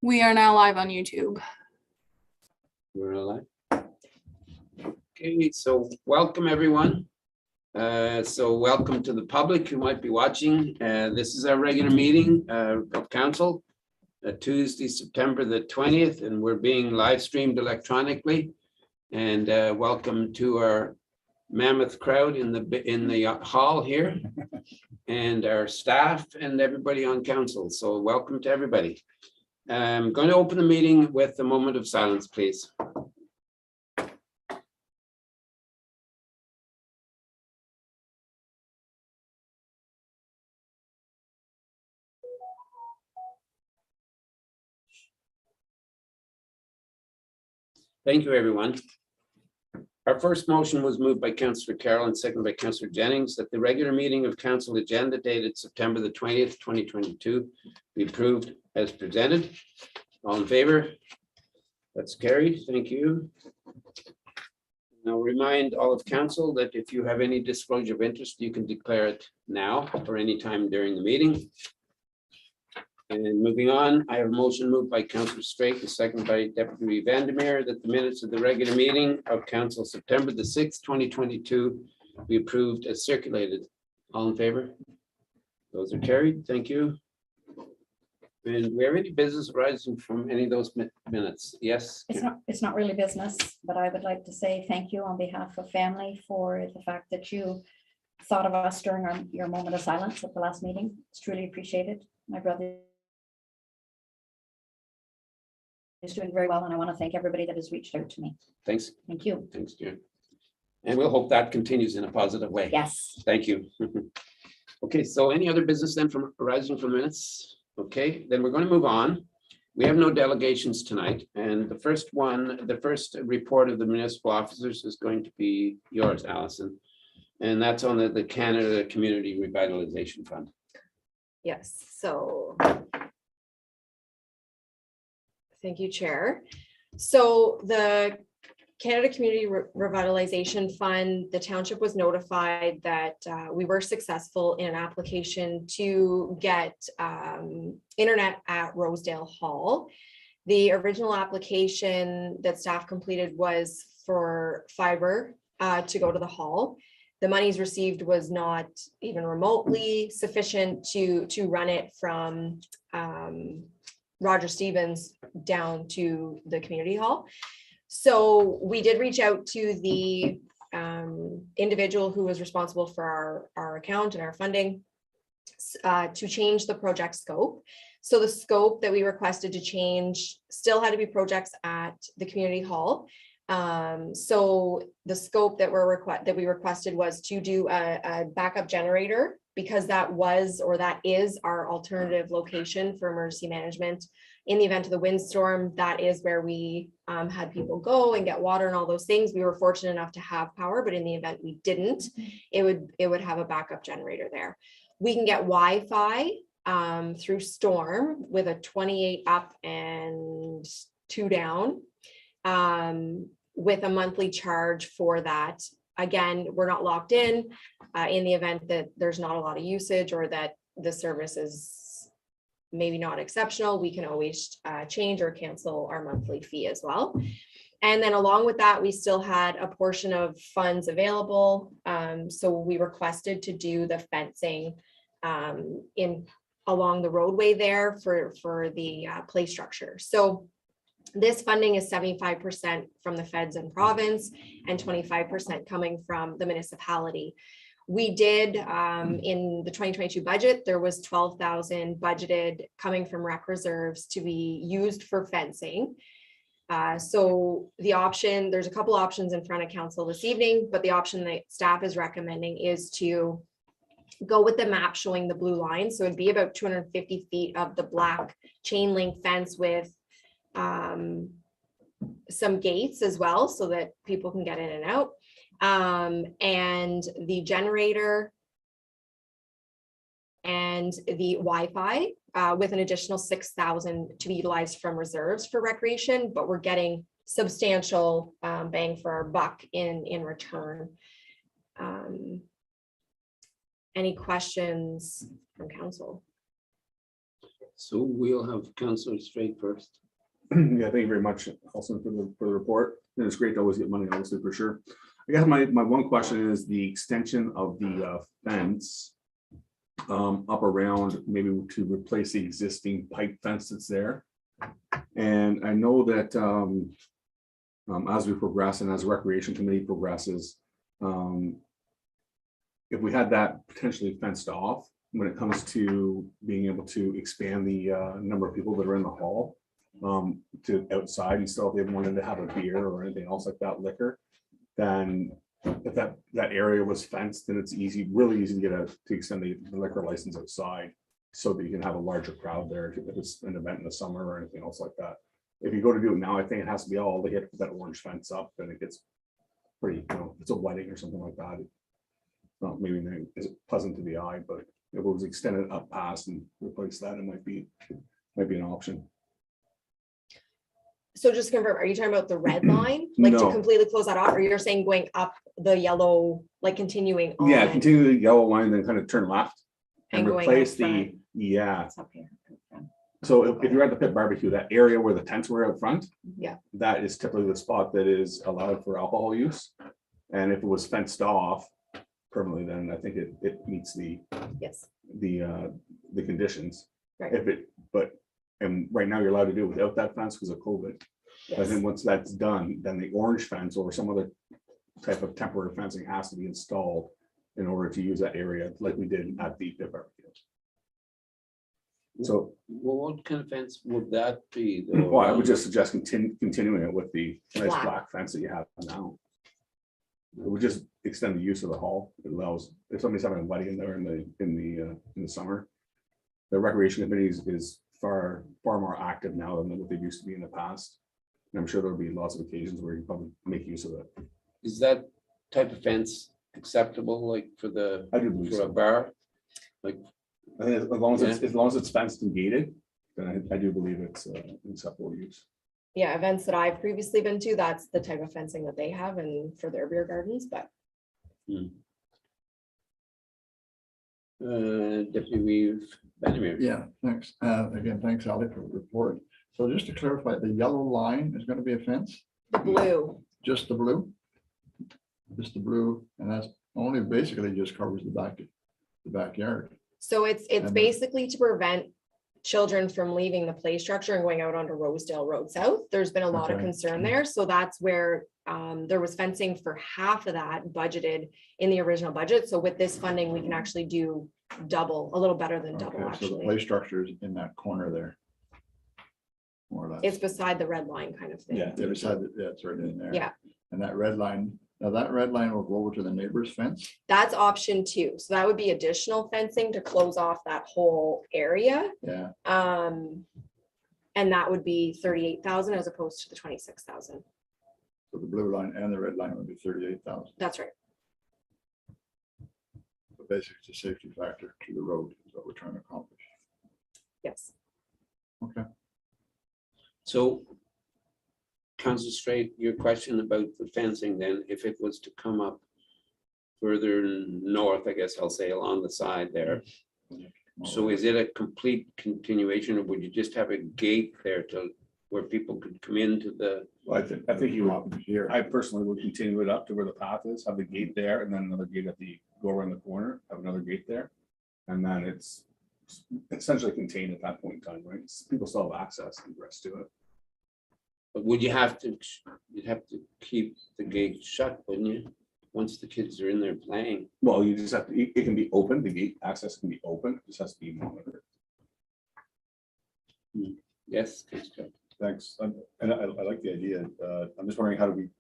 We are now live on YouTube. We're alive. Okay, so welcome everyone. So welcome to the public who might be watching. This is our regular meeting of council, Tuesday, September the 20th, and we're being live streamed electronically. And welcome to our mammoth crowd in the hall here, and our staff and everybody on council. So welcome to everybody. I'm going to open the meeting with a moment of silence, please. Thank you, everyone. Our first motion was moved by Councillor Carroll and seconded by Councillor Jennings that the regular meeting of council agenda dated September the 20th, 2022 be approved as presented. All in favor? That's carried. Thank you. Now remind all of council that if you have any disclosure of interest, you can declare it now or any time during the meeting. And moving on, I have a motion moved by Councillor Straight and seconded by Deputy Vandermeer that the minutes of the regular meeting of council September the 6th, 2022 be approved as circulated. All in favor? Those are carried. Thank you. And do we have any business arising from any of those minutes? Yes. It's not really business, but I would like to say thank you on behalf of family for the fact that you thought of us during your moment of silence at the last meeting. It's truly appreciated. My brother is doing very well, and I want to thank everybody that has reached out to me. Thanks. Thank you. Thanks, June. And we'll hope that continues in a positive way. Yes. Thank you. Okay, so any other business then from arising from minutes? Okay, then we're going to move on. We have no delegations tonight, and the first report of the municipal officers is going to be yours, Allison. And that's on the Canada Community Revitalization Fund. Yes, so thank you, Chair. So the Canada Community Revitalization Fund, the township was notified that we were successful in an application to get internet at Rosedale Hall. The original application that staff completed was for fiber to go to the hall. The monies received was not even remotely sufficient to run it from Roger Stevens down to the community hall. So we did reach out to the individual who was responsible for our account and our funding to change the project scope. So the scope that we requested to change still had to be projects at the community hall. So the scope that we requested was to do a backup generator, because that is our alternative location for emergency management. In the event of the windstorm, that is where we had people go and get water and all those things. We were fortunate enough to have power, but in the event we didn't, it would have a backup generator there. We can get Wi-Fi through Storm with a 28 up and 2 down with a monthly charge for that. Again, we're not locked in the event that there's not a lot of usage or that the service is maybe not exceptional. We can always change or cancel our monthly fee as well. And then along with that, we still had a portion of funds available. So we requested to do the fencing along the roadway there for the play structure. So this funding is 75% from the feds and province and 25% coming from the municipality. We did in the 2022 budget, there was 12,000 budgeted coming from rec reserves to be used for fencing. So the option, there's a couple options in front of council this evening, but the option that staff is recommending is to go with the map showing the blue line. So it'd be about 250 feet of the black chain link fence with some gates as well so that people can get in and out. And the generator and the Wi-Fi with an additional 6,000 to be utilized from reserves for recreation, but we're getting substantial bang for our buck in return. Any questions from council? So we'll have Councillor Straight first. Yeah, thank you very much, also for the report. And it's great to always get money, obviously, for sure. I guess my one question is the extension of the fence up around, maybe to replace the existing pipe fence that's there. And I know that as we progress and as Recreation Committee progresses, if we had that potentially fenced off, when it comes to being able to expand the number of people that are in the hall to outside, and still if they wanted to have a beer or anything else like that, liquor, then if that area was fenced, then it's easy, really easy to get to extend the liquor license outside so that you can have a larger crowd there if it's an event in the summer or anything else like that. If you go to do it now, I think it has to be all the hit that orange fence up, and it gets pretty, if it's a wedding or something like that. It's not maybe as pleasant to the eye, but if it was extended up past and replace that, it might be an option. So just to confirm, are you talking about the red line? Like to No. completely close that off, or you're saying going up the yellow, like continuing on? Yeah, continue the yellow line, then kind of turn left and And going out replace front. It's up here. So if you're at the pit barbecue, that area where the tents were out front. Yeah. That is typically the spot that is allowed for alcohol use. And if it was fenced off permanently, then I think it meets Yes, the conditions. Right. And right now you're allowed to do it without that fence because of COVID. I yes. think once that's done, then the orange fence or some other type of temporary fencing has to be installed in order to use that area like we did at the pit barbecue. So, Well, what kind of fence would that be? though? well, I would just suggest continuing it with the nice Black. black fence that you have now. It would just extend the use of the hall. It allows, if somebody's having a wedding there in the summer, the recreation committee is far more active now than what they used to be in the past. And I'm sure there'll be lots of occasions where you probably make use of it. Is that type of fence acceptable, like for I do believe a so. bar? I think as long as it's fenced and gated, then I do believe it's acceptable use. Yeah, events that I've previously been to, that's the type of fencing that they have and for their beer gardens, but Deputy Reeve Benjamin. Yeah, thanks. Again, thanks, Ali, for the report. So just to clarify, the yellow line is going to be a fence, the blue. just the blue? Just the blue, and that's only basically just covers the backyard. So it's And- basically to prevent children from leaving the play structure and going out onto Rosedale Road South. There's been a lot of Okay. concern there. So that's where there was fencing for half of that budgeted in the original budget. So with this funding, we can actually do double, a little better than double, Okay, so the actually. play structure is in that corner there. More or less. It's beside the red line kind of thing. Yeah. Yeah, it's right in there. Yeah. And that red line, now that red line will go over to the neighbor's fence. That's option 2. So that would be additional fencing to close off that whole area. Yeah, And that would be 38,000 as opposed to the 26,000. so the blue line and the red line would be 38,000. That's right. But basically, it's a safety factor to the road is what we're trying to accomplish. Yes. Okay. So, Council Straight, your question about the fencing then, if it was to come up further north, I guess I'll say along the side there. So is it a complete continuation, or would you just have a gate there to where people could come into the? Well, I think you would, Here. I personally would continue it up to where the path is, have the gate there, and then another gate go around the corner, have another gate there. And then it's essentially contained at that point in time, right? People still have access and rest to it. But you'd have to keep the gate shut, wouldn't you? Once the kids are in there playing. Well, you just have to, it can be open, the gate access can be open, it just has to be monitored. Yes, Councillor. Thanks. And I like the idea. I'm just wondering,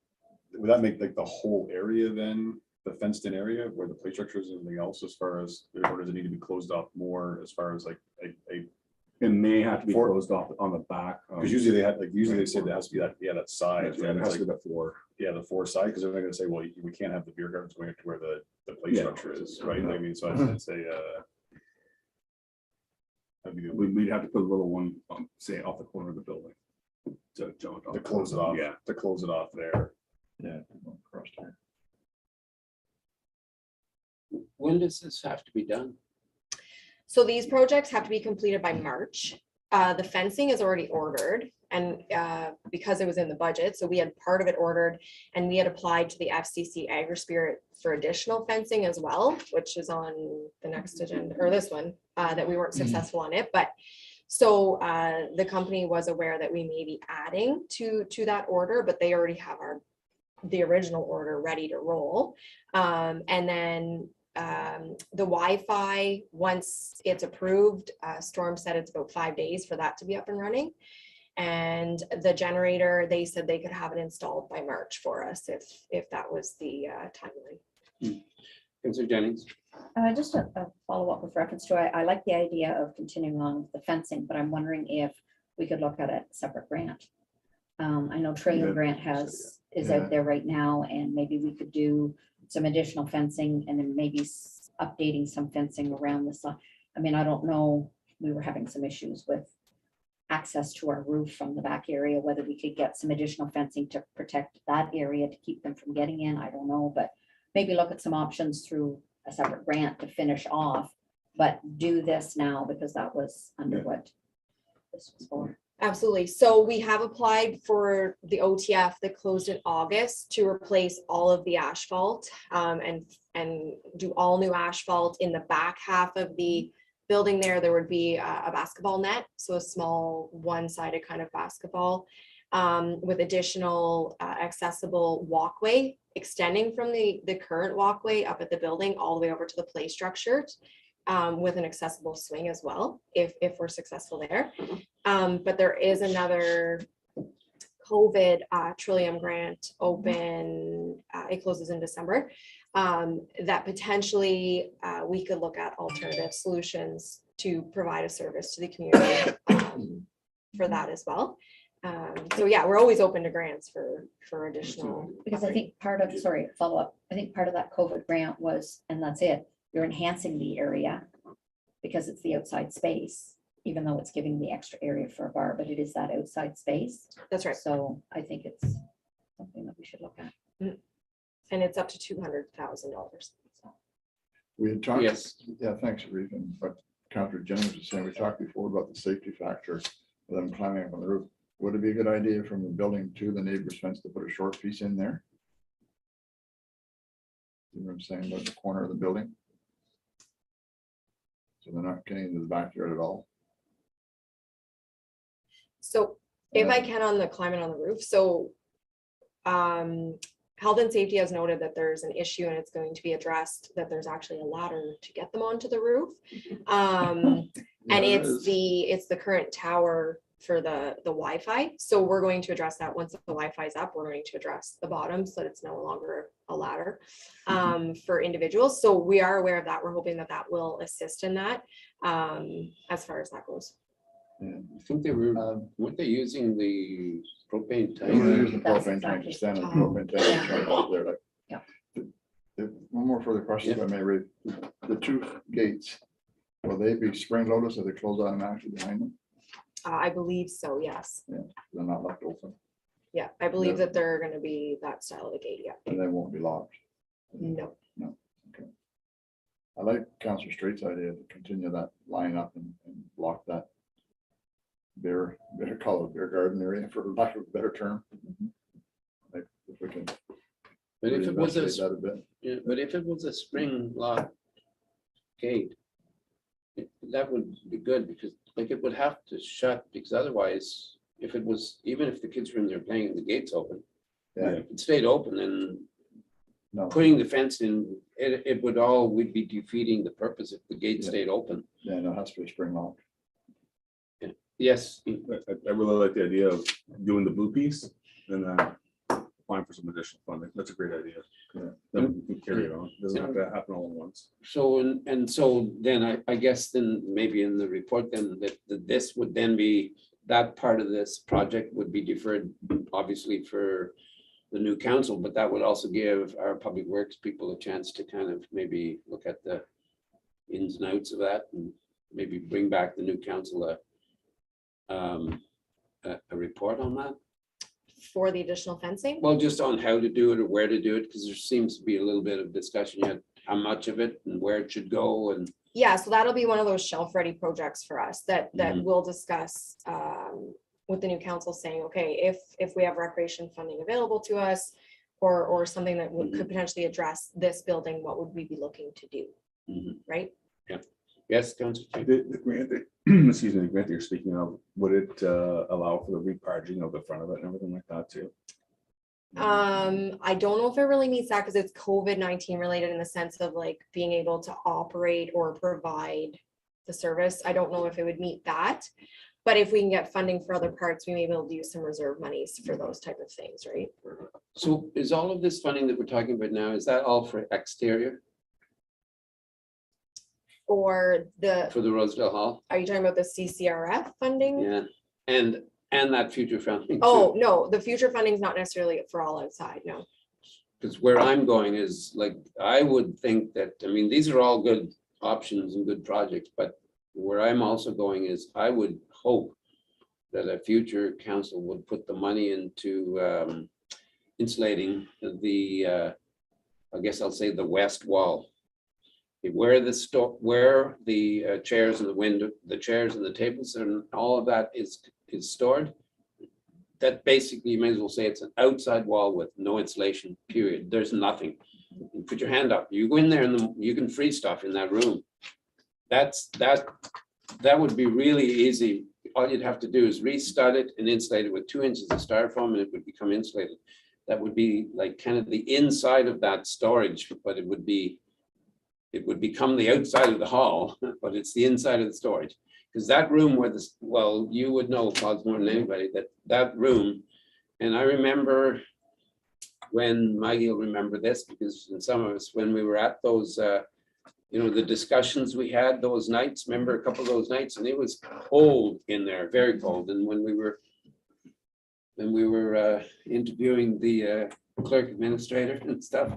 would that make like the whole area then, the fenced in area where the play structure is and everything else as far as, or does it need to be closed off more as far as like a, It may have to be For- closed off on the back. because usually they said there has to be that, that side. Yeah, right? it It's has to like, be the floor. yeah, the four side, because they're not gonna say, well, we can't have the beer gardens going up to where the play Yeah. structure is, right? I mean, so it's a, that'd be the- We'd have to put a little one, say off the corner of the building. to close it off, Yeah. to close it off there. Yeah. Across there. When does this have to be done? So these projects have to be completed by March. the fencing is already ordered and because it was in the budget, so we had part of it ordered and we had applied to the FCC Agri-Spirit for additional fencing as well, which is on the next agenda, or this one, that we weren't successful on it, but so the company was aware that we may be adding to that order, but they already have the original order ready to roll. And then the Wi-Fi, once it's approved, Storm said it's about 5 days for that to be up and running. And the generator, they said they could have it installed by March for us if that was the timeline. Councillor Jennings. Just a follow-up with reference to, I like the idea of continuing on with the fencing, but I'm wondering if we could look at a separate grant. I know Trillium Yeah. Grant is Yeah. out there right now, and maybe we could do some additional fencing and then maybe updating some fencing around the side. I mean, I don't know, we were having some issues with access to our roof from the back area, whether we could get some additional fencing to protect that area to keep them from getting in, I don't know, but maybe look at some options through a separate grant to finish off, but do this now because that was under what this was for. Absolutely. So we have applied for the OTF that closed in August to replace all of the asphalt and do all new asphalt in the back half of the building there. There would be a basketball net, so a small one-sided kind of basketball with additional accessible walkway extending from the current walkway up at the building all the way over to the play structure. With an accessible swing as well, if we're successful there. But there is another COVID Trillium grant open, it closes in December, that potentially we could look at alternative solutions to provide a service to the community for that as well. So yeah, we're always open to grants for additional. Because I think part of, sorry, follow up, I think part of that COVID grant was, and that's it, you're enhancing the area because it's the outside space, even though it's giving the extra area for a bar, but it is that outside space. That's right. So I think it's something that we should look at. And it's up to $200,000. We had talked. Yes. Yeah, thanks, Reeve. And but Councillor Jennings was saying, we talked before about the safety factor of them climbing up on the roof. Would it be a good idea from the building to the neighbor's fence to put a short piece in there? You know what I'm saying, about the corner of the building? So they're not getting into the backyard at all. So if I can on the climate on the roof, so health and safety has noted that there's an issue and it's going to be addressed, that there's actually a ladder to get them onto the roof. And Yeah, there it's the current tower for the Wi-Fi. So we're going to address that once the Wi-Fi is up. We're going to address the bottom so that it's no longer a ladder for individuals. So we are aware of that. We're hoping that that will assist in that as far as that goes. I think they were, weren't they using the propane They were tank? using the That's propane tank to exactly- stand on the propane tank and try to up there, like. Yeah. One more further question, if I may, Reeve. The two gates, will they be spring loaded so they close automatically behind them? I believe so, yes. They're not left open Yeah, I believe that they're going to be that style of a gate. Yeah. and they won't be locked. No. I like Councillor Straight's idea to continue that line up and block that better call it beer garden area for lack of a better term. Like if we can. But if it was investigate that a bit. yeah, but if it was a spring lock gate, that would be good because like it would have to shut because otherwise, if it was, even if the kids were in there playing and the gate's open, Yeah. if it stayed open, then No, putting the fence in, it would all, we'd be defeating the purpose if the gate Yeah. stayed open. yeah, no, it has to be spring lock. Yes, I really like the idea of doing the blue piece and then applying for some additional funding. That's a great idea. Yeah. Then we can carry it on. Doesn't have to happen all at once. so, and so then I guess then maybe in the report then that this would then be, that part of this project would be deferred, obviously for the new council, but that would also give our public works people a chance to kind of maybe look at the ins and outs of that and maybe bring back the new council a report on that. For the additional fencing. Well, just on how to do it or where to do it, because there seems to be a little bit of discussion yet, how much of it and where it should go and Yeah, so that'll be one of those shelf-ready projects for us that Mhm. we'll discuss with the new council saying, okay, if we have recreation funding available to us or something that could potentially address this building, what would we be looking to do? Mhm. Right? Yes, Councillor. King? The grant, excuse me, the grant that you're speaking of, would it allow for the recharging of the front of it and everything like that too? I don't know if it really meets that because it's COVID-19 related in the sense of like being able to operate or provide the service. I don't know if it would meet that. But if we can get funding for other parts, we may be able to use some reserve monies for those type of things, right? So is all of this funding that we're talking about now, is that all for exterior For the, for the Rosedale Hall? are you talking about the CCRF funding? Yeah, and that future funding. Oh, no, the future funding is not necessarily for all outside, no. Because where I'm going is like, I would think that, I mean, these are all good options and good projects, but where I'm also going is I would hope that a future council would put the money into insulating the, I guess I'll say the west wall. Where the chairs and the window, the chairs and the tables and all of that is stored. That basically, you may as well say it's an outside wall with no insulation, period. There's nothing. You put your hand up, you go in there and you can freeze stuff in that room. That would be really easy. All you'd have to do is restud it and insulate it with 2 inches of styrofoam and it would become insulated. That would be like kind of the inside of that storage, but it would become the outside of the hall, but it's the inside of the storage. Because that room where this, well, you would know, Claude, more than anybody, that room, and I remember when Maggie will remember this, because in some of us, when we were at those, the discussions we had those nights, remember a couple of those nights, and it was cold in there, very cold. And when we were interviewing the clerk administrator and stuff,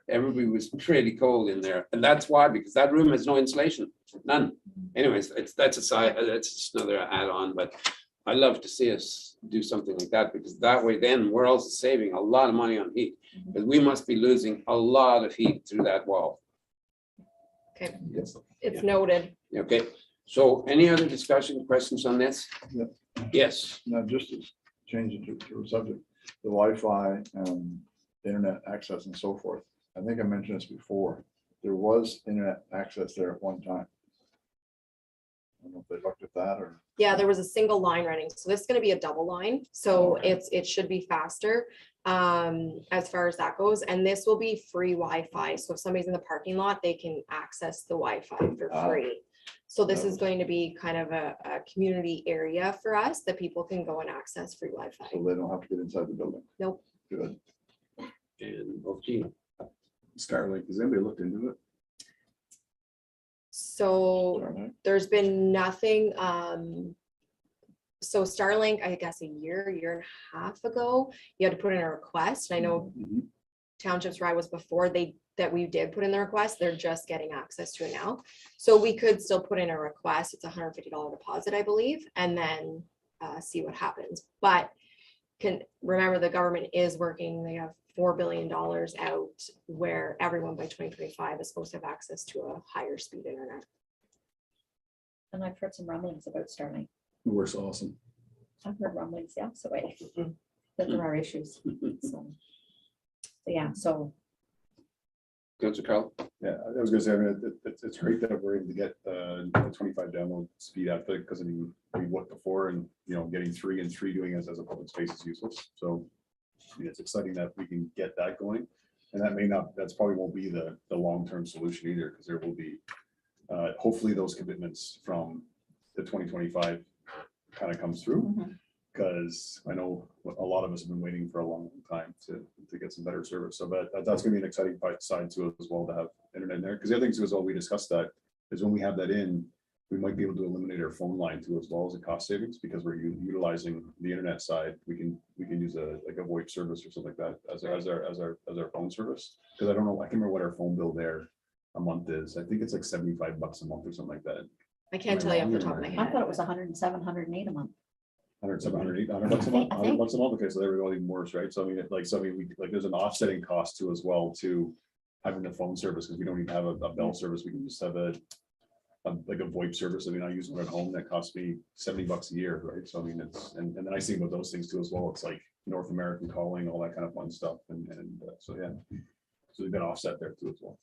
everybody was pretty cold in there. And that's why, because that room has no insulation, none. Anyways, that's just another add-on, but I love to see us do something like that, because that way then we're also saving a lot of money on heat, because we must be losing a lot of heat through that wall. Okay, Yes. it's noted. Okay, so any other discussion, questions on this? Yep. Yes, Now, just to change it to a subject, the Wi-Fi and internet access and so forth. I think I mentioned this before. There was internet access there at one time. I don't know if they looked at that or. Yeah, there was a single line running, so this is gonna be a double line, so Okay. it should be faster. As far as that goes, and this will be free Wi-Fi, so if somebody's in the parking lot, they can access the Wi-Fi for Ah. free. So this That is was- going to be kind of a community area for us that people can go and access free So Wi-Fi. they don't have to get inside the building. Nope. Good. and okay, Starlink, has anybody looked into it? So All right. there's been nothing, so Starlink, I guess a year and a half ago, you had to put in a request. I know Mhm. townships where I was before, that we did put in the request, they're just getting access to it now. So we could still put in a request, it's $150 deposit, I believe, and then see what happens. But remember, the government is working, they have $4 billion out where everyone by 2025 is supposed to have access to a higher speed internet. And I've heard some rumblings about Starlink. It works awesome. I've heard rumblings the opposite way, that there are issues. So yeah, so Councilor Carl. Yeah, I was gonna say, I mean, it's great that we're able to get the 25 demo speed out there, because I mean, we looked before and, getting 3 and 3 doing it as a public space is useless. So I mean, it's exciting that we can get that going. And that's probably won't be the long-term solution either, because there will be hopefully those commitments from the 2025 kind of comes through. mhm. Because I know a lot of us have been waiting for a long time to get some better service. So that's gonna be an exciting side to it as well, to have internet in there. Because the other thing too, as well, we discussed that, is when we have that in, we might be able to eliminate our phone line too, as well as a cost savings, because we're utilizing the internet side. We can use a VoIP service or something like that as our phone service. Because I don't know, I can't remember what our phone bill there a month is. I think it's like $75 a month or something like that. I can't tell you off the top of my I head. thought it was 107, 108 a month. 100, 700, 800 bucks a month, I 100 think- bucks a month. Okay, so they were even worse, right? So I mean, there's an offsetting cost to as well to having the phone service, because we don't even have a bell service. We can just have like a VoIP service. I mean, I use one at home that costs me $70 a year, right? So I mean, it's, and then I think about those things too as well. It's like North American calling, all that kind of fun stuff. And so, yeah. So we've got offset there too as well.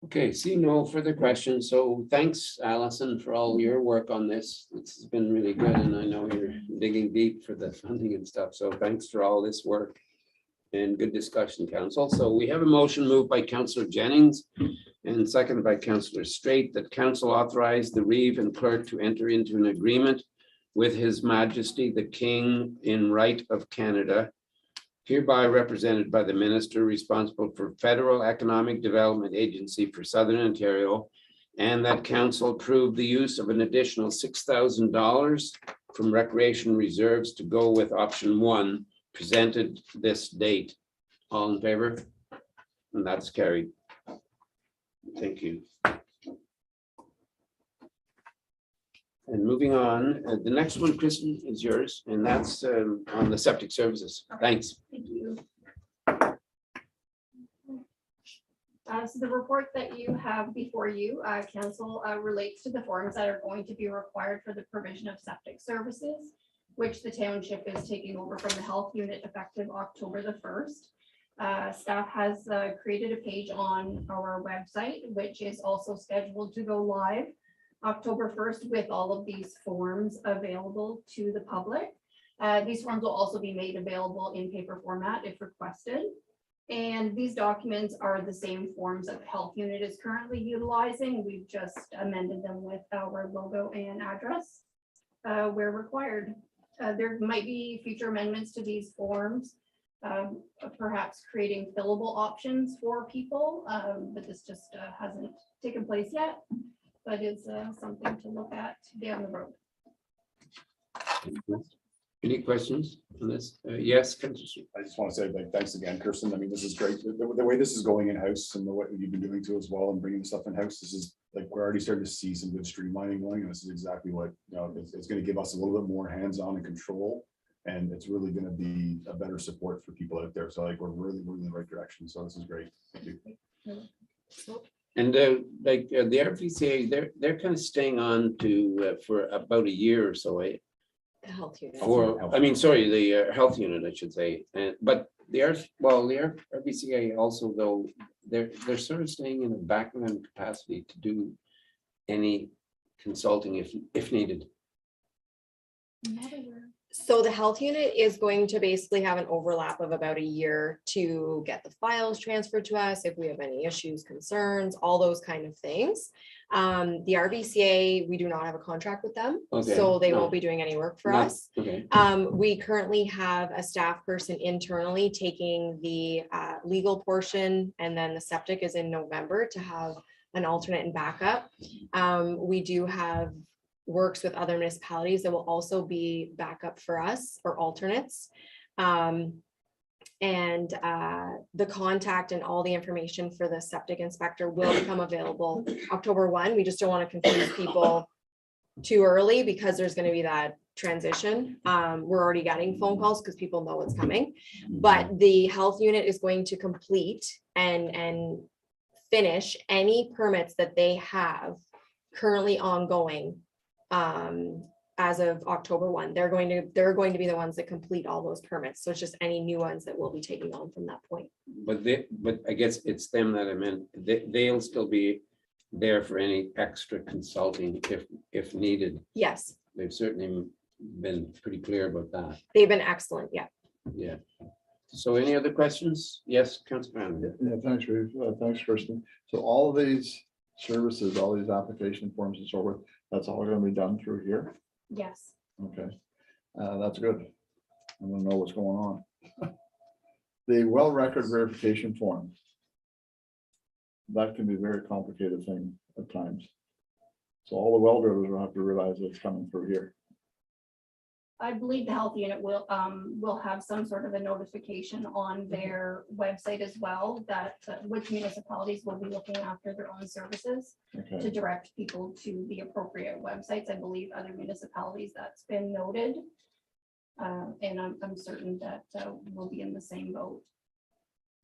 Okay, see no further questions. So thanks, Allison, for all your work on this. This has been really good, and I know you're digging deep for the funding and stuff. So thanks for all this work and good discussion, council. So we have a motion moved by Councillor Jennings and seconded by Councillor Straight that council authorize the reeve and clerk to enter into an agreement with His Majesty the King in Right of Canada, hereby represented by the minister responsible for Federal Economic Development Agency for Southern Ontario, and that council approve the use of an additional $6,000 from recreation reserves to go with option 1 presented this date. All in favor? And that's carried. Thank you. And moving on, the next one, Kristen, is yours, and that's on the septic services. Thanks. Thank you. So the report that you have before you, council, relates to the forms that are going to be required for the provision of septic services, which the township is taking over from the health unit effective October the 1st. Staff has created a page on our website, which is also scheduled to go live October 1st with all of these forms available to the public. These forms will also be made available in paper format if requested. And these documents are the same forms that the health unit is currently utilizing. We've just amended them with our logo and address where required. There might be future amendments to these forms, perhaps creating fillable options for people, but this just hasn't taken place yet. But it's something to look at down the road. Any questions on this? Yes, Councillor Straight. I just want to say, like, thanks again, Kirsten. I mean, this is great. The way this is going in-house and the way you've been doing too as well and bringing the stuff in-house, this is like, we're already starting to see some good streamlining going. And this is exactly what, you know, it's going to give us a little bit more hands-on and control. And it's really going to be a better support for people out there. So like, we're really moving in the right direction. So this is great. Thank you. And the RVCA, they're kind of staying on to for about a year or so, eh? The health unit. Or, I mean, sorry, the health unit, I should say. But the RVCA also, though, they're sort of staying in a background capacity to do any consulting if needed. So the health unit is going to basically have an overlap of about a year to get the files transferred to us if we have any issues, concerns, all those kind of things. The RVCA, we do not have a contract with them, Okay, so they no. won't be doing any work for No, us. Okay, We currently have a staff person internally taking the legal portion, and then the septic is in November to have an alternate and backup. We do have works with other municipalities that will also be backup for us or alternates. The contact and all the information for the septic inspector will become available October 1. We just don't want to confuse people too early because there's going to be that transition. We're already getting phone calls because people know it's coming, but the health unit is going to complete and finish any permits that they have currently ongoing as of October 1. They're going to be the ones that complete all those permits. So it's just any new ones that we'll be taking on from that point. but I guess it's them that I meant, they'll still be there for any extra consulting if needed. Yes, They've certainly been pretty clear about that. they've been excellent. Yeah. Yeah. So any other questions? Yes, Councilor Brandon. Yeah, thanks, Reeve. Thanks, Kristen. So all of these services, all these application forms and so forth, that's all going to be done through here. Yes. Okay, that's good. I want to know what's going on. The well record verification form. That can be a very complicated thing at times. So all the well drillers will have to realize it's coming through here. I believe the health unit will have some sort of a notification on their website as well that which municipalities will be looking after their own services to Okay, direct people to the appropriate websites. I believe other municipalities that's been noted. And I'm certain that we'll be in the same boat.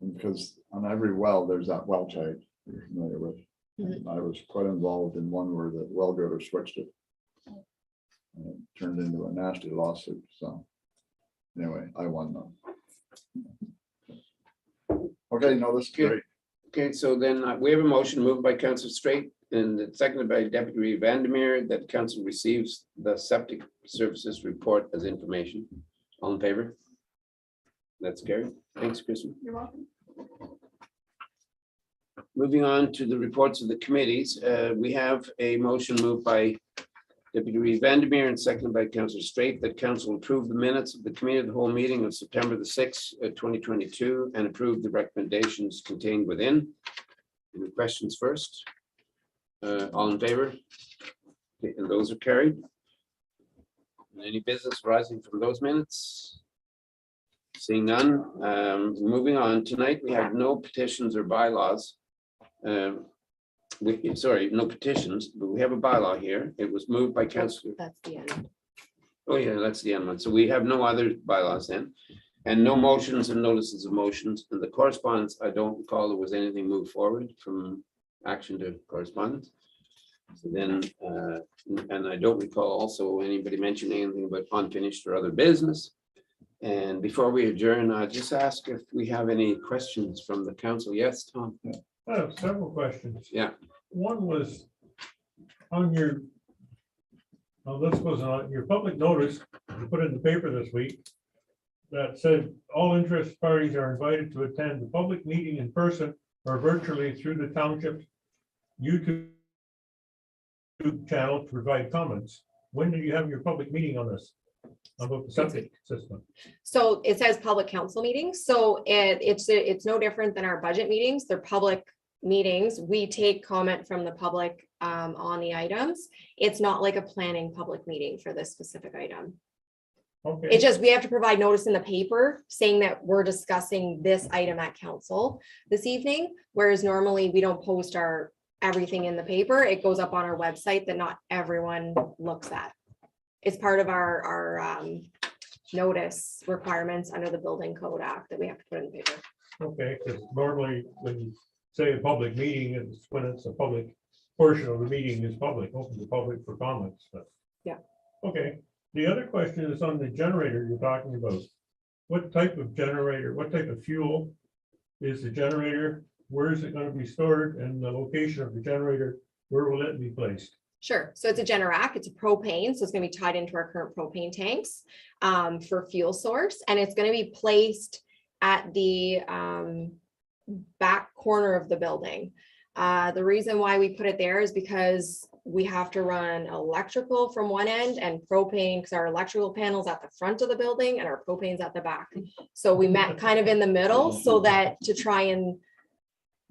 because on every well, there's that well tag you're familiar with. And I was quite involved in one where the well driller switched it. And it turned into a nasty lawsuit, so. Anyway, I won them. Okay, no, this is great. Okay, so then we have a motion moved by Councillor Straight and seconded by Deputy Vandermeer that council receives the septic services report as information. All in favor? That's carried. Thanks, Kristen. You're welcome. Moving on to the reports of the committees, we have a motion moved by Deputy Vandermeer and seconded by Councillor Straight that council approve the minutes of the committee of the whole meeting of September the 6th, 2022, and approve the recommendations contained within. Any questions first? All in favor? Okay, and those are carried. Any business arising from those minutes? Seeing none, moving on. Tonight, we have no petitions or bylaws. No petitions, but we have a bylaw here. It was moved by Councillor. That's the end. Oh, yeah, that's the end one. So we have no other bylaws then. And no motions and notices of motions. And the correspondence, I don't recall there was anything moved forward from action to correspondence. So then, and I don't recall also anybody mentioning anything about unfinished or other business. And before we adjourn, I just ask if we have any questions from the council. Yes, Tom? I have several questions. Yeah. One was on your, this was on your public notice you put in the paper this week that said all interested parties are invited to attend the public meeting in person or virtually through the township's YouTube channel to provide comments. When do you have your public meeting on this? About the septic system? So it says public council meetings, so it's no different than our budget meetings, they're public meetings. We take comment from the public on the items. It's not like a planning public meeting for this specific item. Okay. It's just, we have to provide notice in the paper saying that we're discussing this item at council this evening, whereas normally we don't post everything in the paper. It goes up on our website that not everyone looks at. It's part of our notice requirements under the Building Code Act that we have to put in the paper. Okay, because normally when you say a public meeting, it's when it's a public portion of the meeting is public, open to public for comments, but. Yeah. Okay, the other question is on the generator you're talking about. What type of generator, what type of fuel is the generator? Where is it going to be stored, and the location of the generator, where will it be placed? Sure. So it's a Generac, it's a propane, so it's gonna be tied into our current propane tanks for fuel source, and it's gonna be placed at the back corner of the building. The reason why we put it there is because we have to run electrical from one end and propane, because our electrical panel's at the front of the building and our propane's at the back. So we met kind of in the middle so that to try and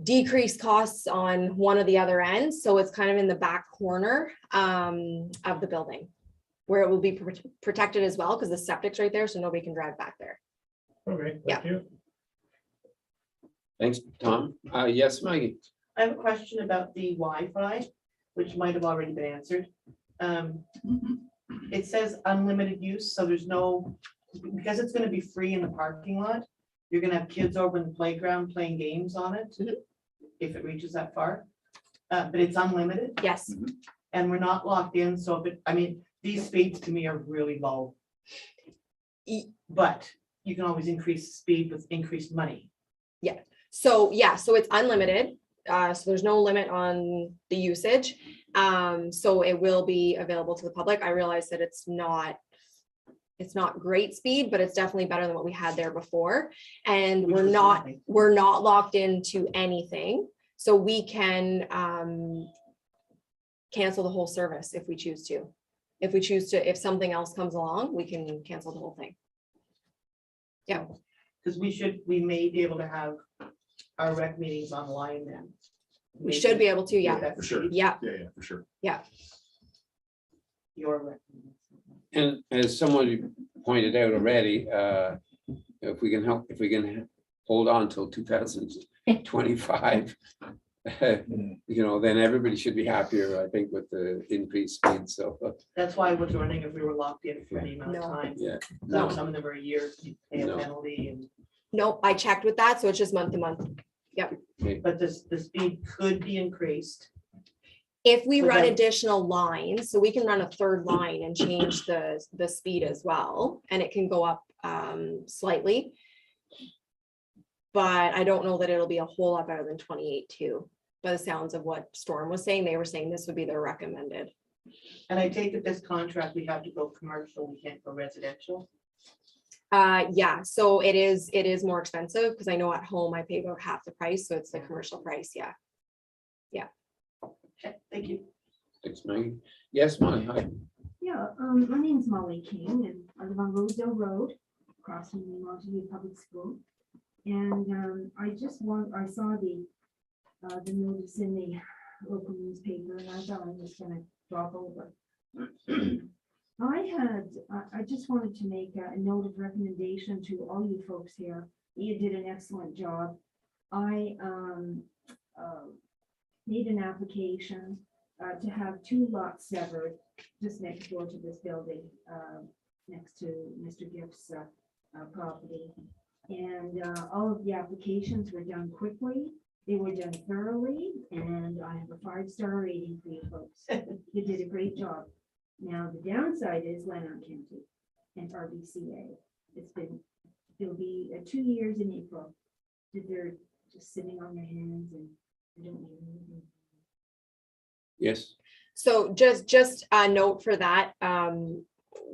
decrease costs on one of the other ends. So it's kind of in the back corner of the building where it will be protected as well, because the septic's right there, so nobody can drive back there. Okay, Yeah. thank you. Thanks, Tom. Yes, Maggie? I have a question about the Wi-Fi, which might have already been answered. It says unlimited use, so there's no, because it's gonna be free in the parking lot, you're gonna have kids over in the playground playing games on it, if it reaches that far. But it's unlimited, Yes, and we're not locked in, so if it, I mean, these speeds to me are really low. But you can always increase the speed with increased money. so yeah, so it's unlimited. So there's no limit on the usage. So it will be available to the public. I realize that it's not great speed, but it's definitely better than what we had there before. And Which we're is not lovely. locked into anything. So we can cancel the whole service if we choose to. If we choose to, if something else comes along, we can cancel the whole thing. Yeah. Because we may be able to have our rec meetings online then. We should be able to, With yeah, that For sure. speed, yeah, Yeah, for sure. Your rec meetings. And as someone pointed out already, if we can hold on till 2025, then everybody should be happier, I think, with the increased speed. So, That's why I was wondering if we were locked in for any amount of No. time. yeah. No, No. some of them are a year, you pay a No. penalty, and, nope, I checked with that, so it's just month to month. but the speed could be increased If we So run then- additional lines, so we can run a third line and change the speed as well, and it can go up slightly. But I don't know that it'll be a whole lot better than 28 too. By the sounds of what Storm was saying, they were saying this would be their recommended. And I take it this contract, we have to go commercial, we can't go residential. Yeah, so it is more expensive because I know at home I pay about half the price, so it's the commercial price, yeah. Okay, thank you. Thanks, Maggie. Yes, Molly, hi. Yeah, my name's Molly King and I live on Rosedale Road, across from the Montague Public School. And I saw the notice in the local newspaper and I thought I was gonna drop over. I just wanted to make a note of recommendation to all you folks here. You did an excellent job. I made an application to have 2 lots severed just next door to this building, next to Mr. Gift's property. And all of the applications were done quickly. They were done thoroughly, and I have a 5-star rating for you folks. You did a great job. Now, the downside is Lanark County and RBCA. It'll be 2 years in April that they're just sitting on their hands and they don't need anything. Yes, So just a note for that,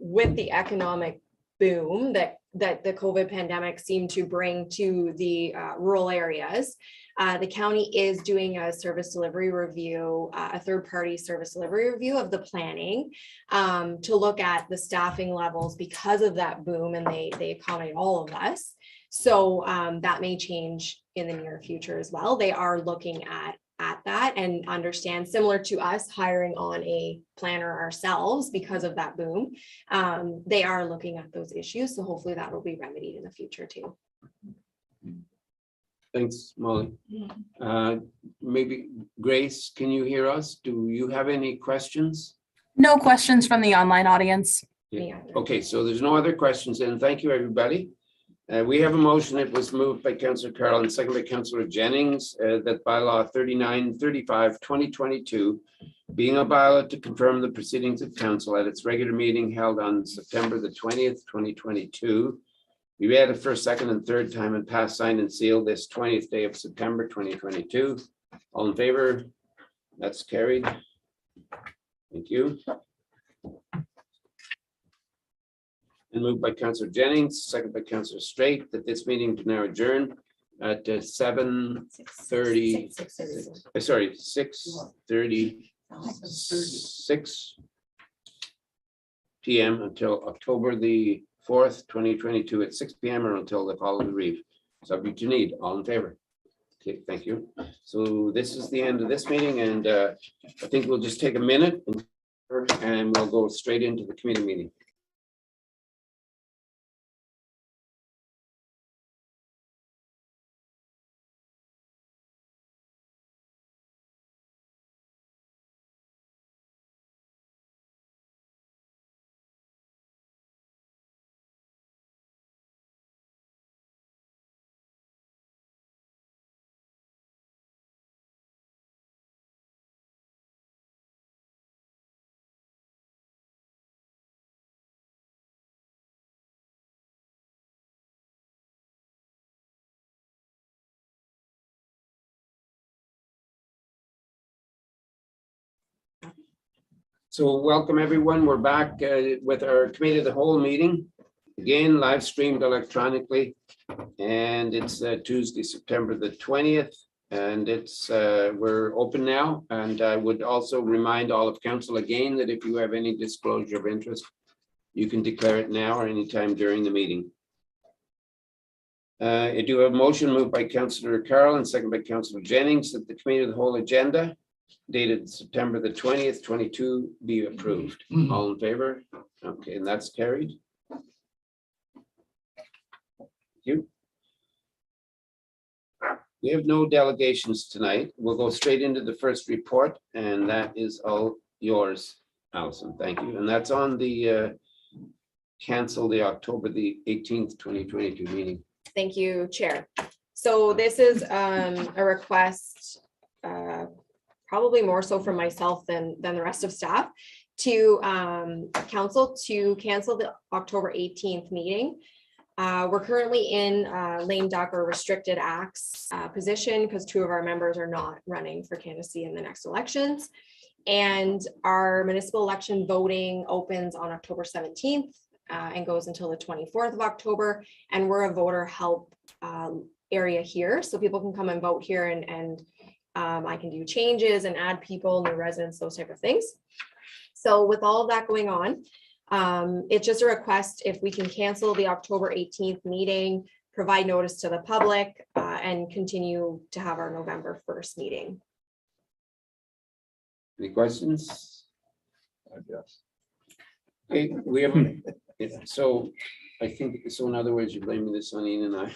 with the economic boom that the COVID pandemic seemed to bring to the rural areas, the county is doing a service delivery review, a third-party service delivery review of the planning to look at the staffing levels because of that boom, and they accommodate all of us. So that may change in the near future as well. They are looking at that and understand, similar to us hiring on a planner ourselves because of that boom. They are looking at those issues. So hopefully that will be remedied in the future too. thanks, Molly. Maybe Grace, can you hear us? Do you have any questions? No questions from the online audience. Yeah. Okay, so there's no other questions, and thank you, everybody. We have a motion. It was moved by Councillor Carroll and seconded by Councillor Jennings that bylaw 3935/2022 being a bylaw to confirm the proceedings of council at its regular meeting held on September the 20th, 2022. We read it first, second, and third time and passed, signed, and sealed this 20th day of September 2022. All in favor? That's carried. Thank you. And moved by Councillor Jennings, second by Councillor Straight, that this meeting to now adjourn at 7:30. Sorry, 6:36 PM until October the 4th, 2022 at 6 PM or until the following reeve. Subject to need. All in favor? Okay, thank you. So this is the end of this meeting, and I think we'll just take a minute and we'll go straight into the committee meeting. So welcome, everyone. We're back with our committee of the whole meeting. Again, live streamed electronically. And it's Tuesday, September the 20th. And it's we're open now. And I would also remind all of council again that if you have any disclosure of interest, you can declare it now or anytime during the meeting. I do have a motion moved by Councillor Carroll and second by Councillor Jennings that the committee of the whole agenda dated September the 20th, 22 be approved. All in favor? Okay, and that's carried. Thank you. We have no delegations tonight. We'll go straight into the first report, and that is all yours, Allison. Thank you. And that's on the cancel the October the 18th, 2022 meeting. Thank you, Chair. So this is a request probably more so from myself than the rest of staff, to council to cancel the October 18th meeting. We're currently in lame duck or restricted acts position because 2 of our members are not running for candidacy in the next elections. And our municipal election voting opens on October 17th and goes until the 24th of October. And we're a voter help area here, so people can come and vote here, and I can do changes and add people, new residents, those type of things. So with all of that going on, it's just a request if we can cancel the October 18th meeting, provide notice to the public, and continue to have our November 1st meeting. Any questions? I guess. Okay, we have, so I think, so in other words, you're blaming this on Ian and I.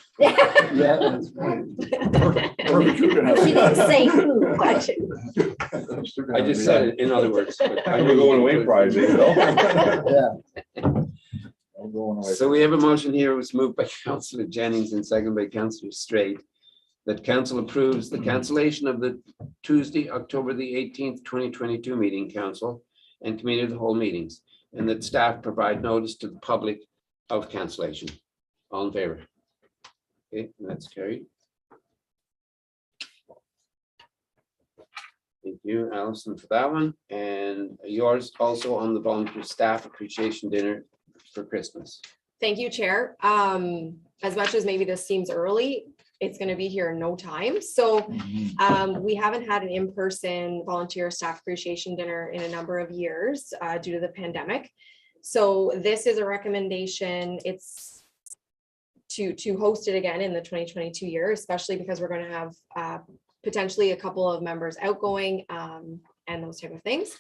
Yeah, that's right. Perfect. You're gonna have- She didn't say who, but I just said it in other words. but I We're going away Friday, you know? Yeah. I'm going away. So we have a motion here, it was moved by Councillor Jennings and seconded by Councillor Straight, that council approves the cancellation of the Tuesday, October the 18th, 2022 meeting, council and committee of the whole meetings, and that staff provide notice to the public of cancellation. All in favor? Okay, that's carried. Thank you, Allison, for that one. And yours also on the volunteer staff appreciation dinner for Christmas. Thank you, Chair. As much as maybe this seems early, it's going to be here in no time. So we haven't had an in-person volunteer staff appreciation dinner in a number of years due to the pandemic. So this is a recommendation. It's to host it again in the 2022 year, especially because we're going to have potentially a couple of members outgoing and those type of things.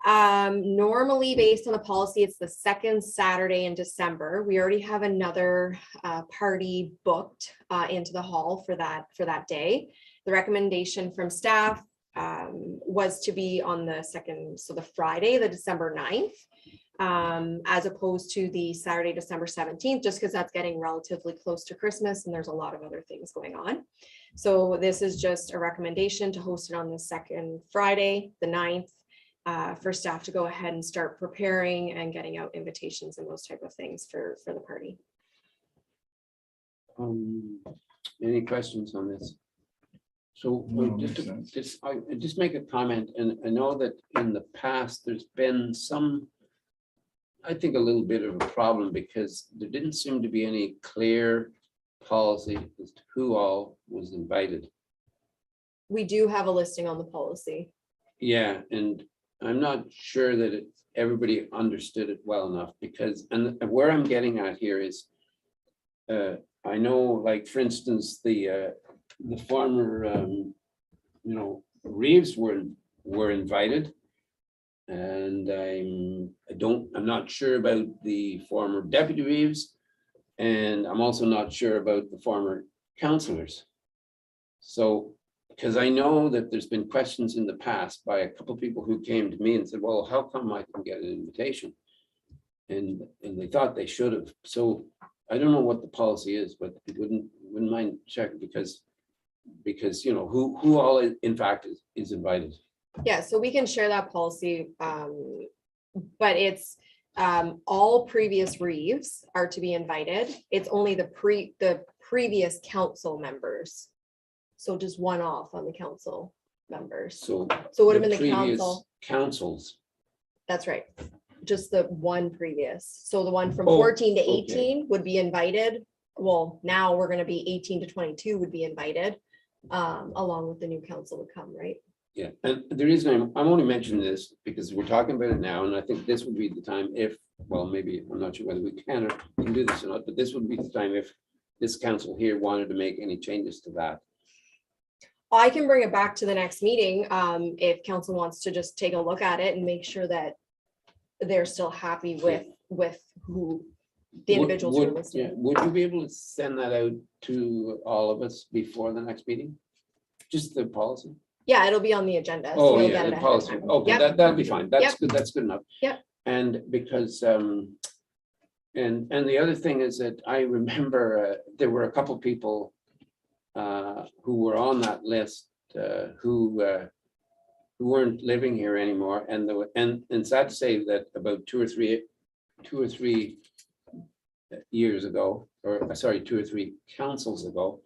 Normally, based on the policy, it's the second Saturday in December. We already have another party booked into the hall for that day. The recommendation from staff was to be on the second, so the Friday, the December 9th, as opposed to the Saturday, December 17th, just because that's getting relatively close to Christmas and there's a lot of other things going on. So this is just a recommendation to host it on the second Friday, the 9th. For staff to go ahead and start preparing and getting out invitations and those type of things for the party. Any questions on this? So No, just makes sense. just make a comment, and I know that in the past, there's been some, I think, a little bit of a problem because there didn't seem to be any clear policy as to who all was invited. We do have a listing on the policy. Yeah, and I'm not sure that everybody understood it well enough because, and where I'm getting at here is, I know, like, for instance, the former, Reeves were invited. And I'm not sure about the former Deputy Reeves. And I'm also not sure about the former councillors. So, because I know that there's been questions in the past by a couple of people who came to me and said, well, how come I didn't get an invitation? And they thought they should have. So I don't know what the policy is, but it wouldn't mind checking because who all in fact is invited. Yeah, so we can share that policy, but it's all previous Reeves are to be invited. It's only the previous council members. So just one off on the council members. So So it would have been the previous council. councils. That's right. Just the one previous. So the one from Oh, 14 to okay. 18 would be invited. Well, now we're going to be 18 to 22 would be invited, along with the new council would come, right? Yeah, and the reason I'm only mentioning this because we're talking about it now, and I think this would be the time if, well, maybe, I'm not sure whether we can do this or not, but this would be the time if this council here wanted to make any changes to that. I can bring it back to the next meeting, if council wants to just take a look at it and make sure that they're still happy with who the individuals who are Would listed. would you be able to send that out to all of us before the next meeting? Just the policy? Yeah, it'll be on the agenda. so Oh, you'll yeah, get it the ahead of policy. time. Okay, Yep. that'll be fine. That's Yep. good. That's good enough. Yep. And because, and the other thing is that I remember there were a couple people who were on that list who who weren't living here anymore, and there were, and sad to say that about two or three years ago, or sorry, 2 or 3 councils ago,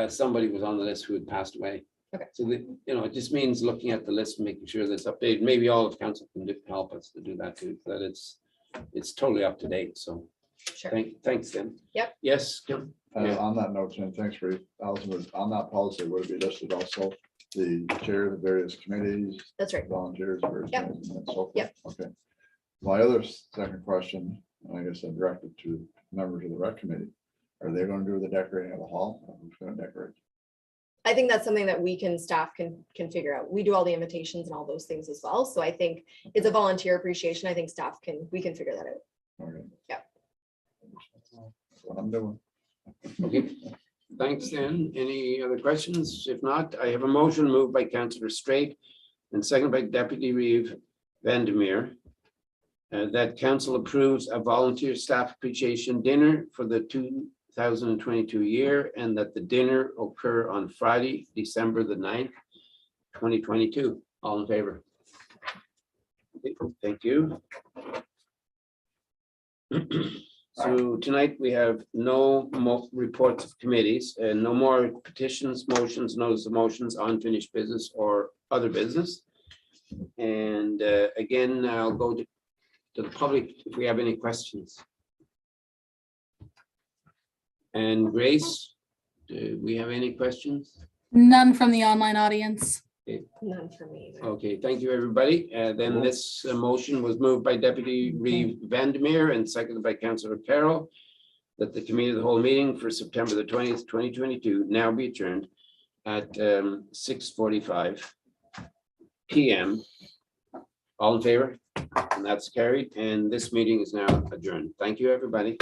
somebody was on the list who had passed away. Okay. So that, it just means looking at the list, and making sure that's updated. Maybe all of council can help us to do that too, that it's totally up to date. So Sure. thanks, Tim. Yep. Yes, Tim? Yeah. On that note, Jen, thanks for, Allison, on that policy, would it be listed also the chair of the various committees, That's right. volunteers, various Yep. committees, and so forth? Yep. Okay. My other second question, and I guess I directed to members of the rec committee, are they gonna do the decorating of the hall? Or who's gonna decorate? I think that's something that staff can figure out. We do all the invitations and all those things as well. So I think it's a volunteer appreciation. I think we can figure that out. Okay. Yep. That's what I'm doing. Okay, thanks, then. Any other questions? If not, I have a motion moved by Councillor Straight and second by Deputy Reeve Vandermeer. That council approves a volunteer staff appreciation dinner for the 2022 year, and that the dinner occur on Friday, December the 9th, 2022. All in favor? Okay, thank you. So tonight we have no more reports of committees and no more petitions, motions, notice of motions, unfinished business or other business. And again, I'll go to the public if we have any questions. And Grace, do we have any questions? None from the online audience. None for me either. Okay, thank you, everybody. Then this motion was moved by Deputy Reeve Vandermeer and seconded by Councillor Carroll, that the committee of the whole meeting for September the 20th, 2022 now be adjourned at 6:45 PM. All in favor? And that's carried. And this meeting is now adjourned. Thank you, everybody.